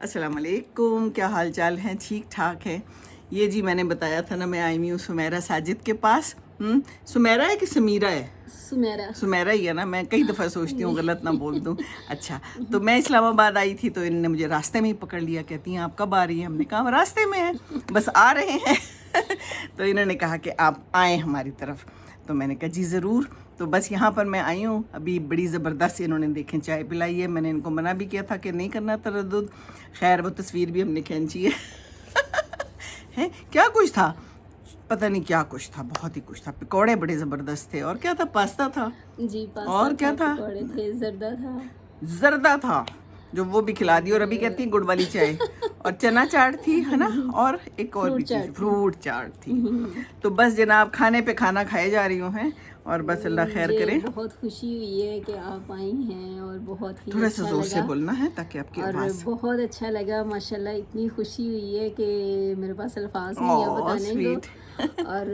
अस्सलाम वालेकुम, क्या हाल चाल हैं? ठीक ठाक है। ये जी मैंने बताया था ना, मैं आई हुई हूँ सुमेरा साजिद के पास। सुमेरा है कि समीरा है? सुमेरा। सुमेरा ही है ना, मैं कई दफ़ा सोचती हूँ गलत ना बोल दूँ। अच्छा, तो मैं इस्लामाबाद आई थी तो इन्होंने मुझे रास्ते में ही पकड़ लिया। कहती हैं आप कब आ रही हैं? हमने कहा रास्ते में है, बस आ रहे हैं। तो इन्होंने कहा कि आप आएँ हमारी तरफ। तो मैंने कहा जी ज़रूर। तो बस यहाँ पर मैं आई हूँ। अभी बड़ी ज़बरदस्त इन्होंने देखें चाय पिलाई है। मैंने इनको मना भी किया था कि नहीं करना तरद्दुद। खैर वो तस्वीर भी हमने खींची है। हैं क्या कुछ था, पता नहीं क्या कुछ था, बहुत ही कुछ था। पकौड़े बड़े ज़बरदस्त थे। और क्या था? पास्ता था। जी पास्ता और क्या था? पकौड़े थे, जर्दा था। जर्दा था जो वो भी खिला दी। और अभी कहती है गुड़ वाली चाय। और चना चाट थी, है ना? और एक और भी चीज़, फ्रूट चाट थी। तो बस जनाब खाने पे खाना खाए जा रही हूँ हैं। और बस अल्लाह खैर करे। बहुत खुशी हुई है कि आप आई हैं और बहुत ही थोड़ा सा अच्छा जोर लगा। से बोलना है ताकि आपकी और आवाज़। बहुत अच्छा लगा माशाल्लाह। इतनी खुशी हुई है कि मेरे पास अल्फाज नहीं है बताने को। और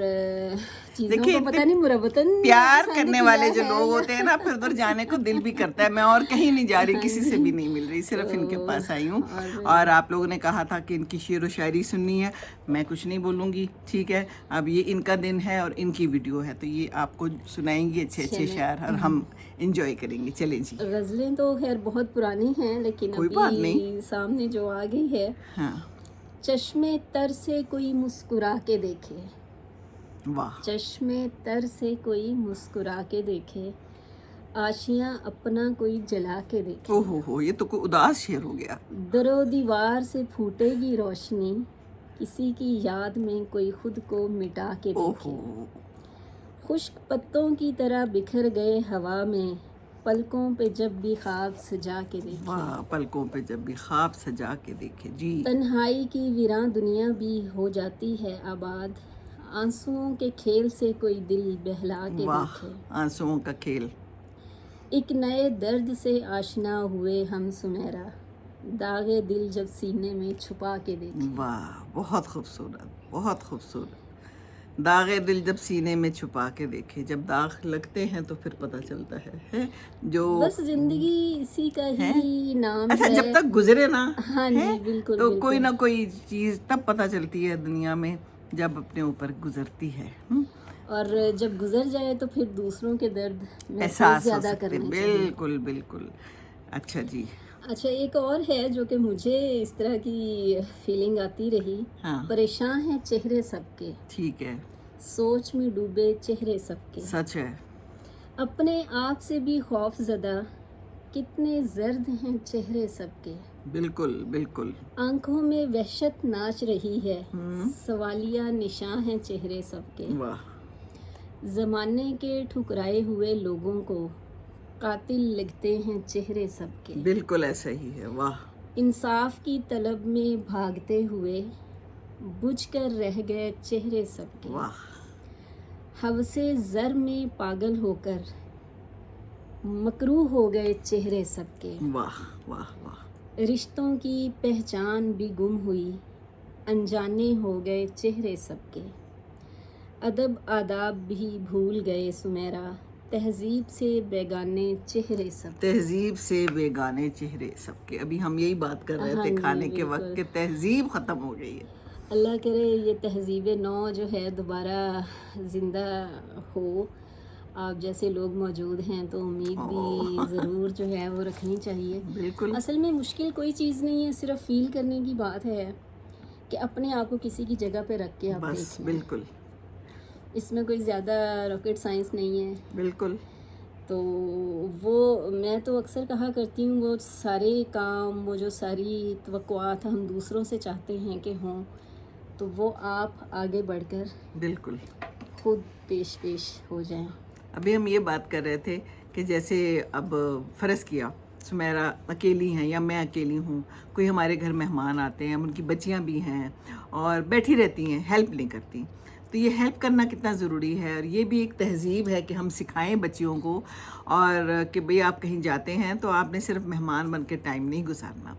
चीज़ों देखिए, को पता नहीं मुरब्बतन प्यार पसंद करने किया वाले जो है लोग होते हैं ना, फिर उधर जाने को दिल भी करता है। मैं और कहीं नहीं जा रही, हाँ किसी से भी नहीं मिल रही, सिर्फ इनके पास आई हूँ। और आप लोगों ने कहा था कि इनकी शेर व शायरी सुननी है। मैं कुछ नहीं बोलूँगी, ठीक है? अब ये इनका दिन है और इनकी वीडियो है, तो ये आपको सुनाएंगी अच्छे अच्छे शायर और हम इंजॉय करेंगे। चलें जी। गज़लें तो खैर बहुत पुरानी हैं, लेकिन कोई बात नहीं। अभी सामने जो आ गई है। हाँ, चश्मे तर से कोई मुस्कुरा के देखे, वाह। चश्मे तर से कोई मुस्कुरा के देखे, आशियां अपना कोई जला के देखे। ओहो हो, ये तो कोई उदास शेर हो गया। दरो दीवार से फूटेगी रोशनी, किसी की याद में कोई खुद को मिटा के देखे। ओहो, खुश्क पत्तों की तरह बिखर गए हवा में, पलकों पे जब भी ख्वाब सजा के देखे। वाह। पलकों पे जब भी ख्वाब सजा के देखे जी। तन्हाई की वीरान दुनिया भी हो जाती है आबाद, आंसुओं के खेल से कोई दिल बहला के वाह, देखे। आंसुओं का खेल। एक नए दर्द से आशना हुए हम सुमेरा, दागे दिल जब सीने में छुपा के देखे। वाह, बहुत खूबसूरत, बहुत खूबसूरत। दागे दिल जब सीने में छुपा के देखे। जब दाग लगते हैं तो फिर पता चलता है जो बस जिंदगी इसी का ही नाम अच्छा है। जब तक गुजरे ना, हाँ है जी, बिल्कुल तो बिल्कुल। कोई ना कोई चीज़ तब पता चलती है दुनिया में जब अपने ऊपर गुजरती है। और जब गुजर जाए तो फिर दूसरों के दर्द महसूस एहसास हो ज्यादा सकते, करने चाहिए। बिल्कुल बिल्कुल। अच्छा जी। अच्छा, एक और है जो कि मुझे इस तरह की फीलिंग आती रही। हाँ, परेशान है चेहरे सबके, ठीक है, सोच में डूबे चेहरे सबके, सच है। अपने आप से भी खौफ ज़दा, कितने जर्द हैं चेहरे सबके। बिल्कुल बिल्कुल। आंखों में वहशत नाच रही है, सवालिया निशान हैं चेहरे सबके। वाह, जमाने के ठुकराए हुए लोगों को कातिल लगते हैं चेहरे सबके। बिल्कुल ऐसा ही है। वाह, इंसाफ की तलब में भागते हुए बुझ कर रह गए चेहरे सबके। वाह, हवसे ज़र में पागल होकर मकरूह हो गए चेहरे सबके। वाह, वाह, वाह। रिश्तों की पहचान भी गुम हुई, अनजाने हो गए चेहरे सबके। अदब आदाब भी भूल गए सुमेरा, तहजीब से बेगाने चेहरे सब। तहजीब से बेगाने चेहरे सबके। अभी हम यही बात कर रहे हाँ थे जी, खाने के बिल्कुल। वक्त के तहजीब ख़त्म हो गई है। अल्लाह करे ये तहजीब नौ जो है दोबारा ज़िंदा हो। आप जैसे लोग मौजूद हैं तो उम्मीद भी ज़रूर जो है वो रखनी चाहिए। बिल्कुल। असल में मुश्किल कोई चीज़ नहीं है, सिर्फ फील करने की बात है कि अपने आप को किसी की जगह पे रख के आप बस देखें। बिल्कुल इसमें कोई ज़्यादा रॉकेट साइंस नहीं है। बिल्कुल। तो वो मैं तो अक्सर कहा करती हूँ, वो सारे काम, वो जो सारी तवक्कुआत हम दूसरों से चाहते हैं कि हों, तो वो आप आगे बढ़कर बिल्कुल। खुद पेश हो जाएं। अभी हम ये बात कर रहे थे कि जैसे अब फ़र्ज़ किया सुमेरा अकेली हैं या मैं अकेली हूँ, कोई हमारे घर मेहमान आते हैं, उनकी बच्चियाँ भी हैं और बैठी रहती हैं, हेल्प नहीं करती। तो ये हेल्प करना कितना ज़रूरी है। और ये भी एक तहज़ीब है कि हम सिखाएं बच्चियों को, और कि भाई आप कहीं जाते हैं तो आपने सिर्फ मेहमान बन के टाइम नहीं गुजारना,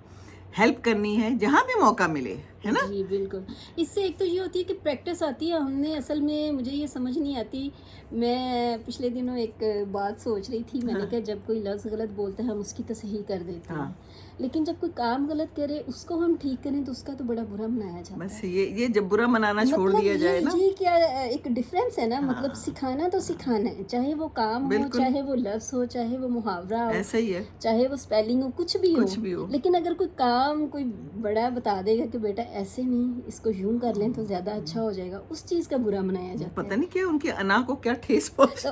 हेल्प करनी है जहाँ भी मौका मिले, है ना। जी बिल्कुल। इससे एक तो ये होती है कि प्रैक्टिस आती है। हमने असल में, मुझे ये समझ नहीं आती, मैं पिछले दिनों एक बात सोच रही थी, मैंने कहा जब कोई लफ्ज़ गलत बोलता है हम उसकी तसहीह कर देते हैं, लेकिन जब कोई काम गलत करे उसको हम ठीक करें तो उसका तो बड़ा बुरा मनाया जाता है। बस ये जब बुरा मनाना छोड़ मतलब दिया जाए ना, ये क्या एक डिफरेंस है ना। मतलब सिखाना तो सिखाना है, चाहे वो काम हो, चाहे वो लफ्ज़ हो, चाहे वो मुहावरा हो, ऐसा ही है, चाहे वो स्पेलिंग हो, कुछ भी हो। लेकिन अगर कोई काम कोई बड़ा बता देगा कि बेटा ऐसे नहीं, इसको यूं कर लें तो ज्यादा अच्छा हो जाएगा, उस चीज का बुरा मनाया जाता है। पता नहीं क्या उनकी अना को क्या ठेस पहुंच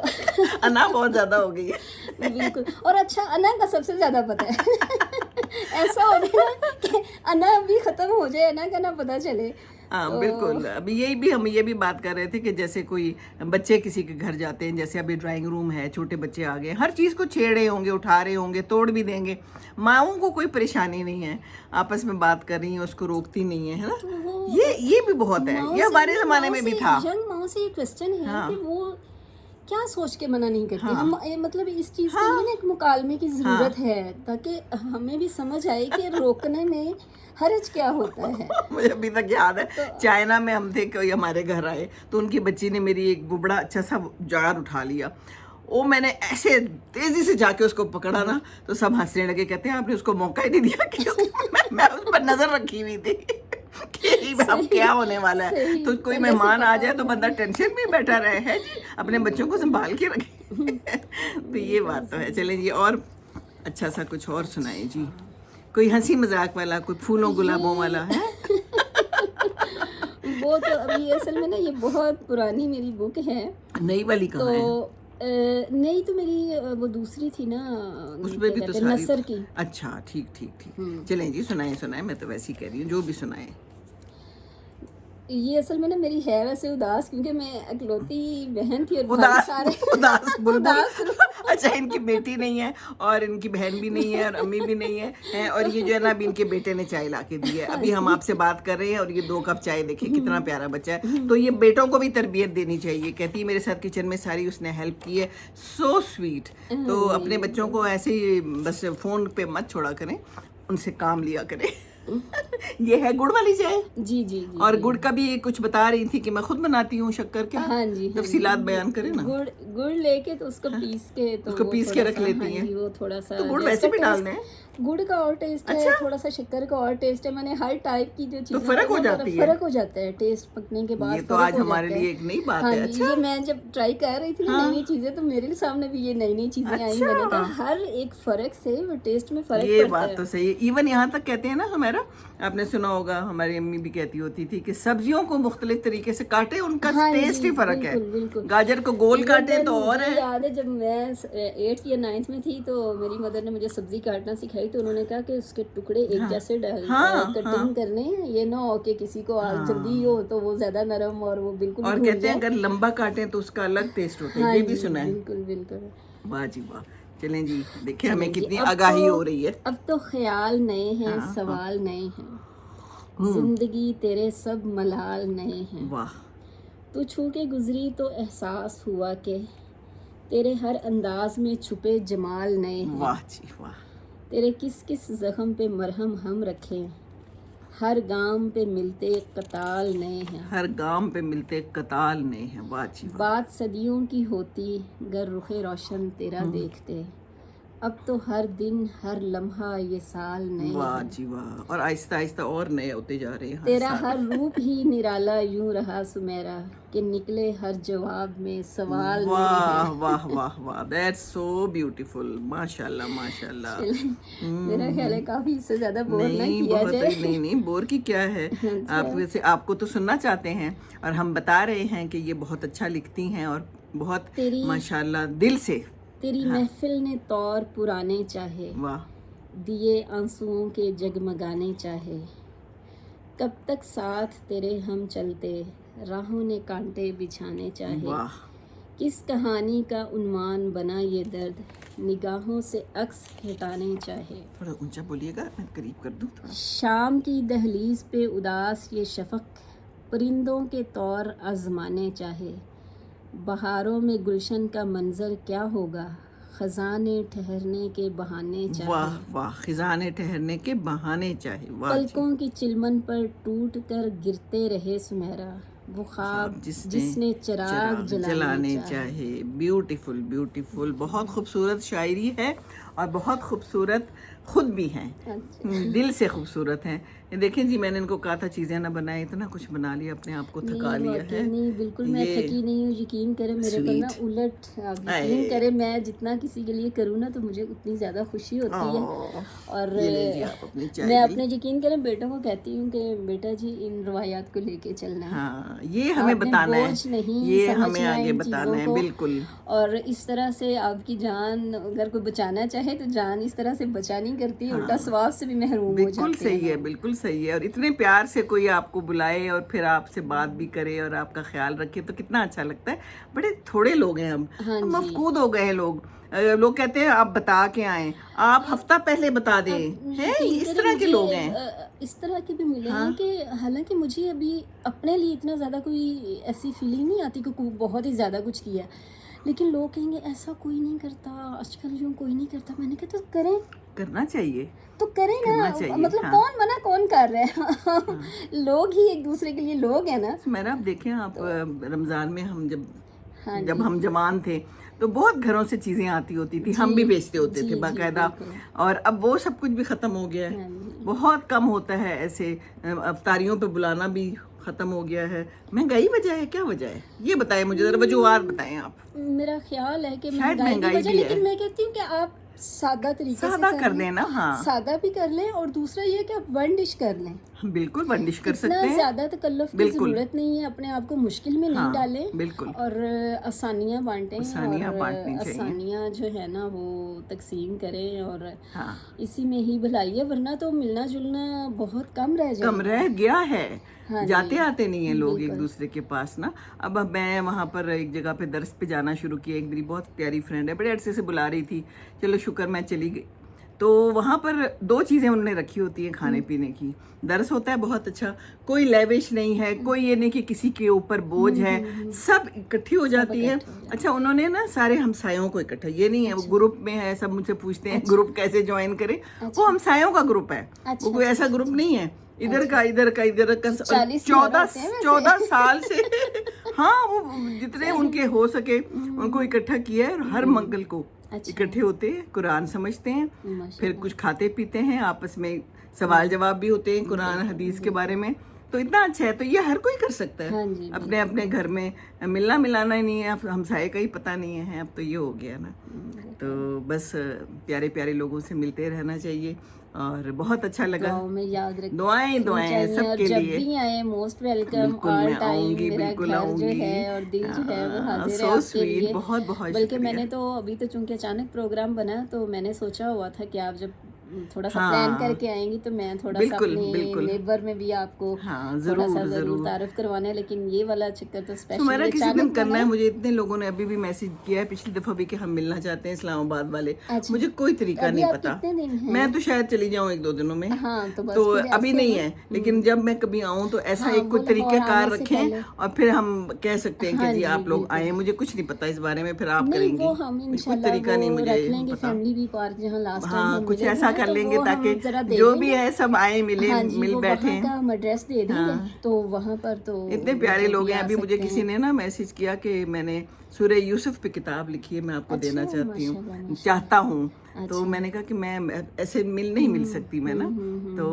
अना बहुत ज्यादा हो गई है। बिल्कुल। और अच्छा, अना का सबसे ज्यादा पता है। ऐसा हो गया कि अना भी खत्म हो जाए, अना का ना पता चले। हाँ बिल्कुल। अभी हम ये भी बात कर रहे थे कि जैसे कोई बच्चे किसी के घर जाते हैं, जैसे अभी ड्राइंग रूम है, छोटे बच्चे आ गए, हर चीज़ को छेड़े होंगे, उठा रहे होंगे, तोड़ भी देंगे, माओं को कोई परेशानी नहीं है, आपस में बात कर रही है, उसको रोकती नहीं है ना। तो ये भी बहुत है, ये हमारे ज़माने में भी था। यंग माओ से ये क्वेश्चन है कि वो क्या सोच के मना नहीं करती। हम मतलब इस चीज़ के लिए ना एक मुकालमे की ज़रूरत है, ताकि हमें भी समझ आए कि रोकने में हर्ज क्या होता है। मुझे अभी तक याद है, चाइना में हम थे, कोई हमारे घर आए तो उनकी बच्ची ने मेरी एक बड़ा अच्छा सा जार उठा लिया, वो मैंने ऐसे तेजी से जाके उसको पकड़ा ना, तो सब हंसने लगे, कहते हैं आपने उसको मौका ही नहीं दिया। क्योंकि मैं उस पर नजर रखी हुई थी कि अब क्या होने वाला है, तो कोई मेहमान आ जाए तो बंदा टेंशन में बैठा रहे है जी, अपने बच्चों को संभाल के रखे। तो ये बात तो है। चलें जी, और अच्छा सा कुछ और सुनाए जी, कोई हंसी मजाक वाला, कोई फूलों गुलाबों वाला है। वो तो अभी असल में ना ये बहुत पुरानी मेरी बुक है। नई वाली कहाँ है? नहीं तो मेरी वो दूसरी थी ना, उसमें भी तो सारी नसर की। अच्छा ठीक। चलें जी, सुनाए, मैं तो वैसे ही कह रही हूँ, जो भी सुनाए। ये असल में ना मेरी है वैसे उदास, क्योंकि मैं अकलौती बहन थी और उदास सारे उदास बुलबुल। अच्छा, इनकी बेटी नहीं है और इनकी बहन भी नहीं है और अम्मी भी नहीं है, और ये जो है ना अभी इनके बेटे ने चाय ला के दी है। अभी हम आपसे बात कर रहे हैं और ये 2 कप चाय, देखिए कितना प्यारा बच्चा है। तो ये बेटों को भी तरबियत देनी चाहिए। कहती है मेरे साथ किचन में सारी उसने हेल्प की है, सो स्वीट। तो अपने बच्चों को ऐसे ही बस फोन पे मत छोड़ा करें, उनसे काम लिया करें। ये है गुड़ वाली चाय। जी। और गुड़ का भी कुछ बता रही थी कि मैं खुद बनाती हूँ शक्कर के। हाँ जी, तफसीलात बयान करें ना। गुड़ लेके तो उसको पीस के, तो उसको पीस के रख लेती हैं। वो थोड़ा सा तो गुड़ वैसे भी डालने हैं, गुड़ का और टेस्ट है, थोड़ा सा शक्कर का और टेस्ट है। मैंने हर टाइप की जो चीज़, तो फर्क हो जाता है टेस्ट पकने के बाद। ये तो आज हमारे लिए एक नई बात है। अच्छा, ये मैं जब ट्राई कर रही थी ना नई चीजें, तो मेरे सामने भी ये नई चीजें आई। मैंने कहा हर एक फर्क से वो टेस्ट में फर्क ये बात तो सही है। इवन यहाँ तक कहते हैं ना, हमारा आपने सुना होगा, हमारी अम्मी भी कहती होती थी कि सब्जियों को मुख्तलिफ तरीके से काटे, उनका टेस्ट ही फर्क है। गाजर को गोल काटे तो और है। याद है जब मैं 8th या 9th में थी, तो मेरी मदर ने मुझे सब्जी काटना सिखाई, तो उन्होंने कहा कि उसके टुकड़े एक जैसे कटिंग करने हैं, ये ना हो कि किसी को जल्दी हो तो वो ज्यादा नरम और वो बिल्कुल। और कहते हैं अगर लंबा काटें तो उसका अलग टेस्ट होता है, ये भी सुना है। बिल्कुल। वाह जी वाह। चलें जी, देखिए हमें कितनी आगाही हो रही है। अब तो ख्याल नए हैं, सवाल नए हैं, जिंदगी तेरे सब मलाल नए हैं। वाह। तू छू के गुजरी तो एहसास हुआ कि तेरे हर अंदाज में छुपे जमाल नए हैं। वाह जी वाह। तेरे किस किस जख्म पे मरहम हम रखें, हर गाम पे मिलते कताल नए हैं। हर गाम पे मिलते कताल नए हैं। वाह जी वाह। बात सदियों की होती गर रुखे रोशन तेरा देखते, अब तो हर दिन हर लम्हा ये साल नए। वाह जी वाह। और आहिस्ता आहिस्ता और नए होते जा रहे हैं। तेरा हर रूप ही निराला यूं रहा सुमेरा, कि निकले हर जवाब में सवाल। वाह वाह वाह वाह, दैट्स सो ब्यूटीफुल। माशाल्लाह माशाल्लाह। मेरा ख्याल है काफी इससे ज्यादा बोर ना किया जाए। नहीं, बोर की क्या है। आप वैसे आपको तो सुनना चाहते हैं और हम बता रहे हैं कि ये बहुत अच्छा लिखती हैं और बहुत माशाल्लाह दिल से। तेरी महफिल ने तौर पुराने चाहे, वाह, दिए आंसुओं के जगमगाने चाहे, कब तक साथ तेरे हम चलते, राहों ने कांटे बिछाने चाहे। वाह। किस कहानी का उन्वान बना ये दर्द, निगाहों से अक्स हटाने चाहे। थोड़ा ऊंचा बोलिएगा, मैं करीब कर दूं थोड़ा। शाम की दहलीज पे उदास ये शफक, परिंदों के तौर आजमाने चाहे, बहारों में गुलशन का मंजर क्या होगा, खजाने ठहरने के बहाने वाह चाहिए, वाह, खिजाने ठहरने के बहाने चाहिए, वाह जी। पलकों की चिलमन पर टूट कर गिरते रहे सुमेरा, वो ख्वाब जिसने चिराग जलाने चाहे। चाहे। ब्यूटीफुल ब्यूटीफुल, बहुत खूबसूरत शायरी है और बहुत खूबसूरत खुद भी हैं, अच्छा। दिल से खूबसूरत हैं। ये देखें जी, मैंने इनको कहा था चीज़ें ना बनाए, इतना कुछ बना लिया, अपने आप को थका नहीं, लिया वाकई है। नहीं, बिल्कुल मैं ये थकी नहीं हूँ, यकीन करें मेरे पर ना Sweet। उलट, आप आए। यकीन करें मैं जितना किसी के लिए करूँ ना तो मुझे उतनी ज़्यादा खुशी होती है। और ये लीजिए आप अपनी चाय मैं भी। अपने यकीन करें बेटों को कहती हूँ कि बेटा जी इन रवायात को लेके चलना है, हाँ, ये हमें आपने बताना है, बोझ नहीं ये हमें समझना आगे इन बताना चीज़ों है, को। बिल्कुल। और इस तरह से आपकी जान अगर कोई बचाना चाहे तो जान इस तरह से बचा नहीं करती, उल्टा सवाब से भी महरूम हो बिल्कुल जाते सही हैं। है, बिल्कुल सही है। और इतने प्यार से कोई आपको बुलाए और फिर आपसे बात भी करे और आपका ख्याल रखे तो कितना अच्छा लगता है। बड़े थोड़े लोग हैं हाँ हम जी। मफकूद हो गए हैं लोग। लोग कहते हैं आप बता के आए, आप हफ्ता पहले बता दें, हैं यकीन इस करें तरह के मुझे लोग हैं। इस तरह के भी मिले हाँ। हैं कि हालांकि मुझे अभी अपने लिए इतना ज़्यादा कोई ऐसी फीलिंग नहीं आती कि बहुत ही ज़्यादा कुछ किया, लेकिन लोग कहेंगे ऐसा कोई नहीं करता आजकल, यूँ कोई नहीं करता। मैंने कहा तो करें, करना चाहिए, तो करें करना ना, चाहिए, मतलब हाँ। कौन मना कौन कर रहा है लोग ही एक दूसरे के लिए लोग हैं ना। मेरा आप देखें आप, रमज़ान में हम हाँ जब जी। हम जवान थे तो बहुत घरों से चीज़ें आती होती थी, हम भी बेचते होते जी, थे जी, बाकायदा। बिल्कुल। और अब वो सब कुछ भी ख़त्म हो गया है, हाँ जी। बहुत कम होता है ऐसे। अफ्तारियों पे बुलाना भी ख़त्म हो गया है। महंगाई वजह है, क्या वजह है ये बताएं मुझे ज़रा, वजूहात बताएं आप। मेरा ख्याल है कि शायद महंगाई की महंगाई वजह, भी है। लेकिन मैं कहती हूँ कि आप सादा तरीके से सादा कर लें। लें ना, हाँ सादा भी कर लें, और दूसरा ये कि आप वन डिश कर लें, हम बिल्कुल बंदिश कर इतना सकते हैं। ज़्यादा तकल्लुफ़ की बिल्कुल। ज़रूरत नहीं है, अपने आप को मुश्किल में नहीं हाँ, डालें, बिल्कुल। और आसानियाँ बांटें, आसानियाँ और बांटनी चाहिए। आसानियाँ जो है ना वो तकसीम करें, और हाँ, इसी में ही भलाई है, वरना तो मिलना जुलना बहुत कम रह कम जाएगा। रह गया है। हाँ जाते जी, आते नहीं है लोग एक बिल्कुल। दूसरे के पास ना। अब मैं वहाँ पर एक जगह पे दर्स पे जाना शुरू किया, एक मेरी बहुत प्यारी फ्रेंड है, बड़े अरसे से बुला रही थी, चलो शुक्र मैं चली गई। तो वहाँ पर दो चीज़ें उन्होंने रखी होती हैं खाने पीने की। दर्स होता है बहुत अच्छा, कोई लेविश नहीं है, कोई ये नहीं कि किसी के ऊपर बोझ है, सब इकट्ठी हो जाती है। इकट्ठे हो जाते अच्छा, उन्होंने ना सारे हमसायों को इकट्ठा, ये नहीं है वो ग्रुप में है, सब मुझसे पूछते हैं ग्रुप कैसे ज्वाइन करें, वो हमसायों का ग्रुप है, अच्छा, वो कोई ऐसा ग्रुप नहीं है इधर का इधर का इधर का। 40 लोग आते हैं वैसे। 14 साल से हाँ, वो जितने उनके हो सके उनको इकट्ठा किया है, और हर मंगल को अच्छा। इकट्ठे होते हैं, कुरान समझते हैं, फिर माशाल्लाह। कुछ खाते पीते हैं, आपस में सवाल जवाब भी होते हैं कुरान हदीस के बारे में। तो इतना अच्छा है, तो ये हर कोई कर सकता हाँ है जी, अपने अपने घर में। मिलना मिलाना ही नहीं है, अब हमसाये का ही पता नहीं है, अब तो ये हो गया ना। तो बस प्यारे प्यारे लोगों से मिलते रहना चाहिए, और बहुत अच्छा लगा। दुआओं में याद रखें, दुआएं चाहिए, और सबके जब लिए। भी आए मोस्ट वेलकम, बिल्कुल ऑल मैं टाइम। आऊंगी, मेरा बिल्कुल घर जो आऊंगी। है और दिल जो है वो हाजिर है सो आपके स्वीट, लिए। बहुत बहुत बल्कि शुक्रिया। मैंने तो अभी तो चूंकि अचानक प्रोग्राम बना, तो मैंने सोचा हुआ था कि आप जब थोड़ा सा हाँ, प्लान करके आएंगी तो मैं थोड़ा सा बिल्कुल, अपने बिल्कुल। नेबर में भी आपको हाँ, थोड़ा ज़रूर, सा ज़रूर ज़रूर। तारुफ करवाना है, लेकिन ये वाला चक्कर तो सुमेरा स्पेशली किसी दिन अचानक करना बना। है, मुझे इतने लोगों ने अभी भी मैसेज किया है पिछली दफा भी कि हम मिलना चाहते हैं इस्लामाबाद वाले। अच्छा। मुझे कोई तरीका अभी नहीं आप पता, कितने दिन हैं? मैं तो शायद चली जाऊं 1-2 दिनों में। हाँ, तो बस तो फिर अभी ऐसे नहीं ना। है, लेकिन जब मैं कभी आऊं तो ऐसा हाँ, एक कोई वो तरीके लाहौर कार आने से रखें, पहले। और फिर हम कह सकते हैं कि हाँ जी जी, आप लोग बिल्कुल। आए। मुझे कुछ नहीं पता इस बारे में, फिर आप नहीं, करेंगी। वो हम कोई इंशाल्लाह तरीका नहीं वो मुझे रख लेंगे पता। फैमिली भी पार्क जहाँ लास्ट टाइम हाँ, हम कुछ मिले ऐसा थे, कर तो लेंगे वो ताकि हम जरा दे जो देंगे। भी है सब आए मिले हाँ जी, मिल वो बैठे। वहाँ का हम एड्रेस दे देंगे, हाँ। तो वहाँ पर तो इतने प्यारे जो लोग भी हैं। आ अभी मुझे सकते किसी हैं। ने ना मैसेज किया कि मैंने सूरह यूसुफ पे किताब लिखी है, मैं आपको अच्छा, देना चाहती हूँ, माशाल्लाह, माशाल्लाह। चाहता हूँ। तो अच्छा। मैंने कहा कि मैं ऐसे नहीं मिल सकती मैं ना, तो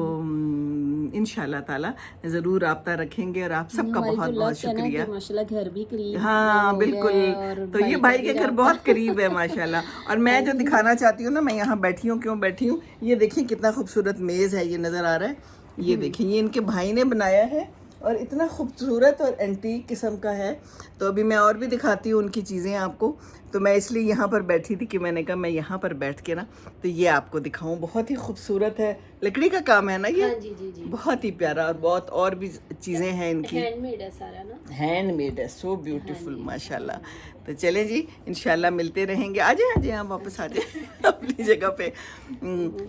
इंशाल्लाह ताला ज़रूर राब्ता रखेंगे, और आप सबका हमारी बहुत तो बहुत लक है ना कि शुक्रिया। माशाल्लाह घर भी करीब हाँ हो बिल्कुल, गया है, और तो ये भाई का के भी घर राब्ता। बहुत करीब है माशाल्लाह। और मैं जो दिखाना चाहती हूँ ना, मैं यहाँ बैठी हूँ, क्यों बैठी हूँ, ये देखिए कितना खूबसूरत मेज़ है, ये नज़र आ रहा है, ये देखिए ये इनके भाई ने बनाया है, और इतना खूबसूरत और एंटीक किस्म का है। तो अभी मैं और भी दिखाती हूँ उनकी चीज़ें आपको। तो मैं इसलिए यहाँ पर बैठी थी कि मैंने कहा मैं यहाँ पर बैठ के ना तो ये आपको दिखाऊं। बहुत ही खूबसूरत है, लकड़ी का काम है ना ये। हाँ जी, जी, जी। बहुत ही प्यारा, और बहुत और भी चीज़ें हैं इनकी, हैंडमेड है सारा ना। हैंडमेड है, सो ब्यूटीफुल माशाल्लाह। तो चलें जी, इंशाल्लाह मिलते रहेंगे। आ जाए आप वापस आ जाए अपनी जगह पे।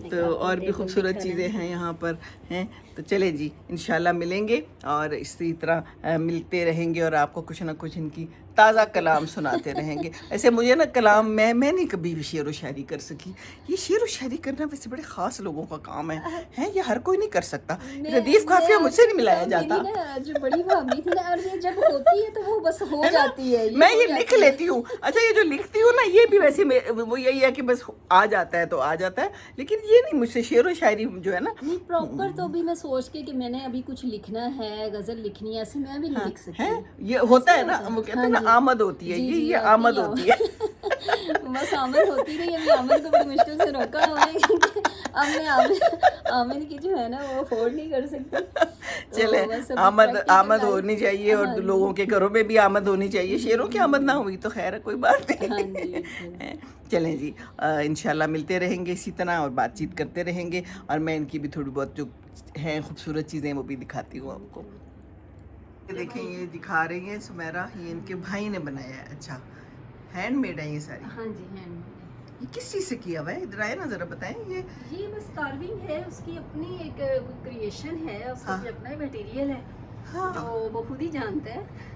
तो और भी खूबसूरत चीज़ें हैं यहाँ पर हैं। तो चले जी, इंशाल्लाह मिलेंगे और इसी तरह मिलते रहेंगे, और आपको कुछ ना कुछ इनकी ताज़ा कलाम सुनाते रहेंगे। ऐसे मुझे ना कलाम मैं नहीं कभी भी शेर व शायरी कर सकी। ये शेर व शायरी करना वैसे बड़े ख़ास लोगों का काम है ये हर कोई नहीं कर सकता। रदीफ़ काफ़िया मुझसे नहीं मिलाया जाता। मेरी ना जो बड़ी भाभी थी ना, और ये जब होती है तो वो बस हो जाती है, मैं ये लिख लेती हूँ। अच्छा ये जो लिखती हूँ ना ये भी वैसे वो यही है कि बस आ जाता है तो आ जाता है, लेकिन ये नहीं मुझसे शेर व शायरी जो है ना नहीं प्रॉपर। तो भी मैं सोच के कि मैंने अभी कुछ लिखना है, गजल लिखनी है, ऐसे मैं भी नहीं लिख सकती। है ये होता है ना, वो कहते हैं ना आमद होती है। ये आमद होती है। बस आमद होती रही। अभी आमद को बड़ी मुश्किल से रोका हमने, क्योंकि अब मैं आमद की जो है ना वो अफोर्ड नहीं कर सकती। चले बस अभी आमद practical होनी चाहिए, और लोगों के घरों में भी आमद होनी चाहिए। शेरों की आमद ना हुई तो खैर है, कोई बात हाँ जी, नहीं। बिल्कुल। चलें जी, इंशाल्लाह मिलते रहेंगे इसी तरह और बातचीत करते रहेंगे, और मैं इनकी भी थोड़ी बहुत जो हैं खूबसूरत चीज़ें वो भी दिखाती हूँ आपको। ये देखें, ये दिखा रही हैं सुमेरा, ये इनके भाई ने बनाया है। अच्छा, हैंडमेड है ये सारी? हाँ जी, हैंडमेड। ये किस चीज़ से किया हुआ है? इधर आए ना ज़रा बताएं। ये बस कार्विंग है, उसकी अपनी एक क्रिएशन है, उसका भी अपना ही मटेरियल है। हाँ। तो वो खुद ही जानता है।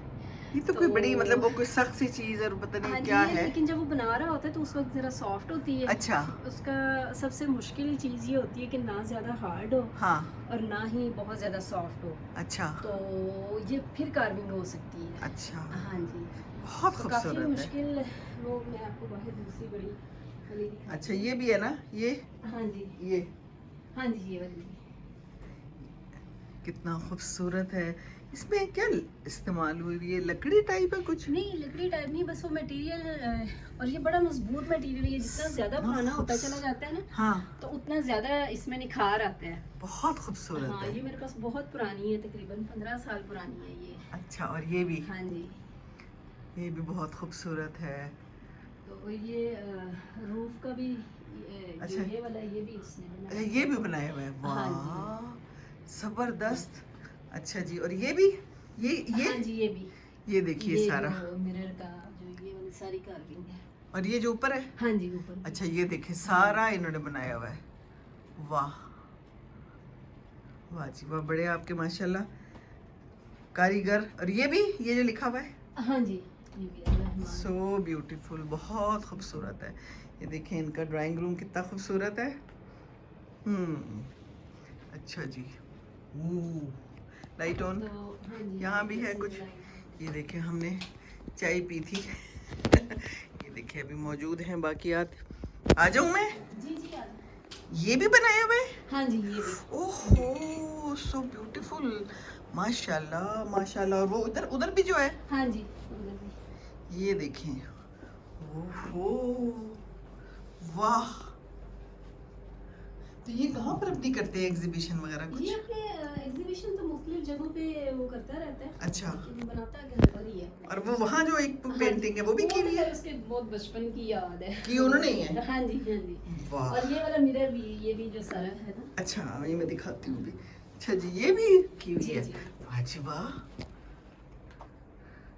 ये तो कोई बड़ी मतलब वो कोई सख्त सी चीज़ और पता नहीं क्या है, लेकिन जब वो बना रहा होता है तो उस वक्त ज़रा सॉफ्ट होती है। अच्छा। उसका सबसे मुश्किल चीज़ ये होती है कि ना ज़्यादा हार्ड हो, हाँ, और ना ही बहुत ज़्यादा सॉफ्ट हो। अच्छा। तो ये फिर कार्विंग हो सकती है। अच्छा, हाँ जी, बहुत तो काफ़ी खूबसूरत है। मुश्किल। वो मैं आपको बाहर दूसरी बड़ी वाली दिखाती अच्छा, ये भी है ना ये? हूँ। हाँ जी, ये हाँ जी, ये वाली। कितना खूबसूरत है। इसमें क्या इस्तेमाल हुई? ये लकड़ी टाइप है कुछ? नहीं, लकड़ी टाइप नहीं, बस वो मटेरियल। और ये बड़ा मजबूत मटेरियल है। ये जितना ज़्यादा पुराना होता चला जाता है ना, हाँ, तो उतना ज़्यादा इसमें निखार आता है। बहुत खूबसूरत हाँ, है। ये मेरे पास बहुत पुरानी है, तकरीबन 15 साल पुरानी है ये। अच्छा, और ये भी? हाँ जी। ये भी बहुत खूबसूरत है। तो ये रूफ का भी अच्छा। ये वाला ये भी उसने बनाया। ये भी बनाया हुआ है? हाँ वाह, जबरदस्त। अच्छा जी, और ये भी? ये हाँ जी, ये भी। ये देखिए सारा मिरर का जो ये वाली सारी कार्विंग है। और ये जो ऊपर है? हाँ जी, ऊपर। अच्छा, ये देखिए सारा इन्होंने बनाया हुआ है। वाह वाह जी वाह, बड़े आपके माशाल्लाह कारीगर। और ये भी, ये जो लिखा हुआ है? हाँ जी, ये भी रहमान। सो ब्यूटीफुल, बहुत खूबसूरत है। ये देखें इनका ड्राइंग रूम कितना खूबसूरत है। अच्छा जी। Light on. तो हाँ जी, यहाँ भी है कुछ। लाइट। ये देखें, हमने चाय पी थी। ये देखिए अभी मौजूद हैं बाकियात। आ जाऊँ मैं? जी जी, आ जाओ। ये भी बनाया हुआ है? हाँ जी, ये भी। ओहो, सो ब्यूटीफुल, माशाल्लाह माशाल्लाह। और वो उधर भी जो है? हाँ जी, उधर भी। ये देखें, ओहो, वाह। तो ये कहाँ पर अपनी करते हैं एग्जीबिशन वगैरह कुछ? ये अपने एग्जीबिशन तो मुख्तलिफ जगहों पे वो करता रहता है। अच्छा। लेकिन बनाता घर पर ही है। और वो वहाँ जो एक पेंटिंग है वो भी की हुई है? उसके बहुत बचपन की याद है की उन्होंने ही है? हाँ जी, हाँ जी। वाह। और ये वाला मिरर भी, ये भी जो सारा है ना। अच्छा, ये मैं दिखाती हूँ भी। अच्छा जी, ये भी की हुई है? जी। वाह जी वाह।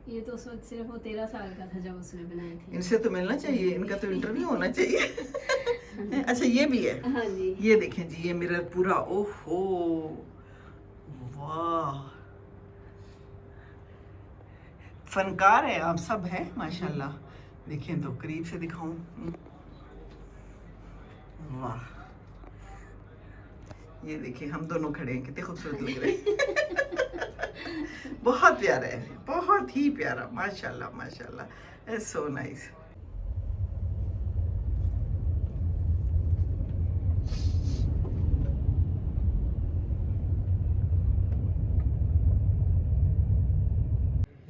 ये तो उस वक्त सिर्फ वो 13 साल का था जब उसने बनाई थी। इनसे तो मिलना चाहिए, इनका तो इंटरव्यू होना चाहिए। अच्छा, ये भी है? हाँ जी। ये देखें जी, ये मिरर पूरा, ओहो, वाह। फनकार है आप सब हैं माशाल्लाह। देखें तो करीब से दिखाऊं। वाह, ये देखिए हम दोनों खड़े हैं, कितने खूबसूरत लग रहे हैं। बहुत प्यारा है, बहुत ही प्यारा, माशाल्लाह माशाल्लाह, सो नाइस।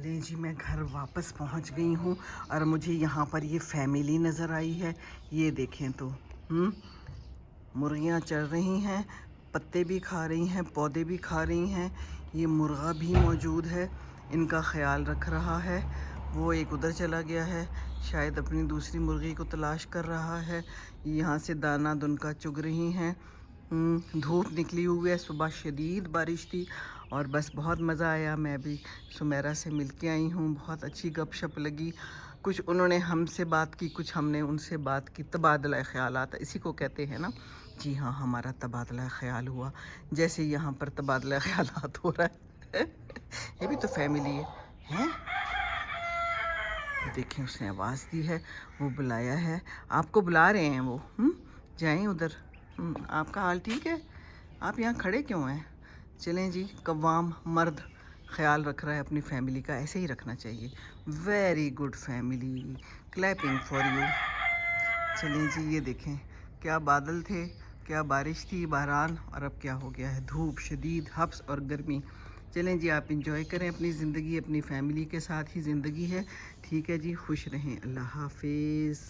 ले जी, मैं घर वापस पहुंच गई हूं, और मुझे यहाँ पर ये फैमिली नज़र आई है। ये देखें तो मुर्गियाँ चल रही हैं, पत्ते भी खा रही हैं, पौधे भी खा रही हैं। ये मुर्गा भी मौजूद है, इनका ख्याल रख रहा है। वो एक उधर चला गया है, शायद अपनी दूसरी मुर्गी को तलाश कर रहा है। यहाँ से दाना दुनका चुग रही हैं। धूप निकली हुई है, सुबह शदीद बारिश थी, और बस बहुत मज़ा आया। मैं भी सुमेरा से मिल के आई हूँ, बहुत अच्छी गपशप लगी। कुछ उन्होंने हमसे बात की, कुछ हमने उनसे बात की। तबादला ख़यालात इसी को कहते हैं ना। जी हाँ, हमारा तबादला ख़याल हुआ, जैसे यहाँ पर तबादला ख़यालात हो रहा है। ये भी तो फैमिली है? देखें उसने आवाज़ दी है, वो बुलाया है, आपको बुला रहे हैं वो। जाएं उधर। आपका हाल ठीक है? आप यहाँ खड़े क्यों हैं? चलें जी, कव्वाम मर्द ख्याल रख रहा है अपनी फैमिली का, ऐसे ही रखना चाहिए। Very good family, clapping for you. चलें जी, ये देखें क्या बादल थे, क्या बारिश थी, बहरान, और अब क्या हो गया है, धूप शदीद, हब्स और गर्मी। चलें जी, आप इंजॉय करें अपनी ज़िंदगी, अपनी फैमिली के साथ ही ज़िंदगी है। ठीक है जी, खुश रहें। अल्लाह हाफिज़।